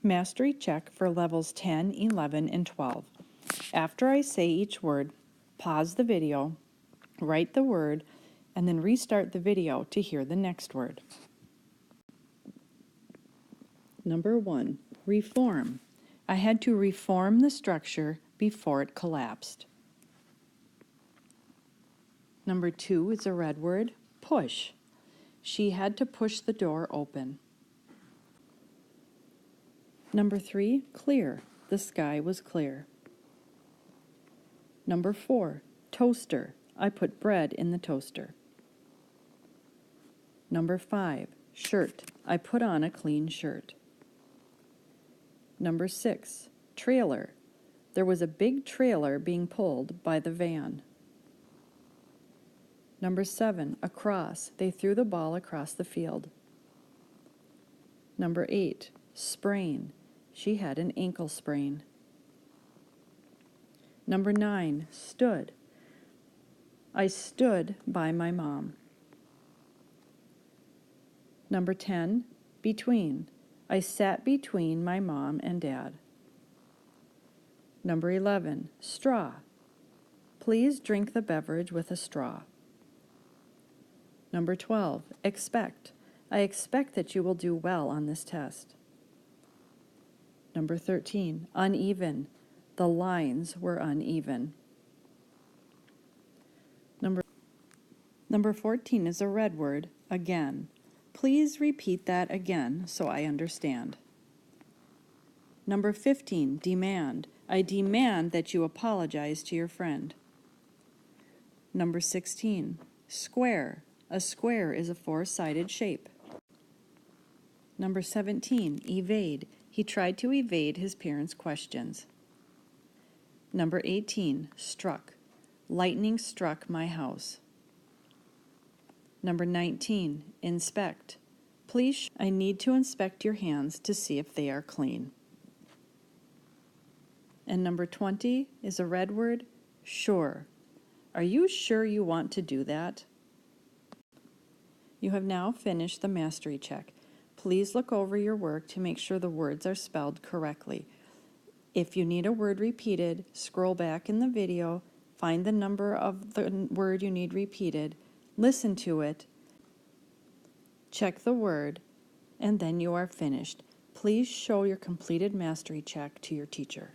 Mastery check for levels 10, 11, and 12. After I say each word, pause the video, write the word, and then restart the video to hear the next word. Number 1, reform. I had to reform the structure before it collapsed. Number 2 is a red word, push. She had to push the door open. Number 3, clear. The sky was clear. Number 4, toaster. I put bread in the toaster. Number 5, shirt. I put on a clean shirt. Number 6, trailer. There was a big trailer being pulled by the van. Number 7, across. They threw the ball across the field. Number 8, sprain. She had an ankle sprain. Number 9, stood. I stood by my mom. Number 10, between. I sat between my mom and dad. Number 11, straw. Please drink the beverage with a straw. Number 12, expect. I expect that you will do well on this test. Number 13, uneven. The lines were uneven. Number 14 is a red word, again. Please repeat that again so I understand. Number 15, demand. I demand that you apologize to your friend. Number 16, square. A square is a four-sided shape. Number 17, evade. He tried to evade his parents' questions. Number 18, struck. Lightning struck my house. Number 19, inspect. Please, I need to inspect your hands to see if they are clean. And number 20 is a red word, sure. Are you sure you want to do that? You have now finished the mastery check. Please look over your work to make sure the words are spelled correctly. If you need a word repeated, scroll back in the video, find the number of the word you need repeated, listen to it, check the word, and then you are finished. Please show your completed mastery check to your teacher.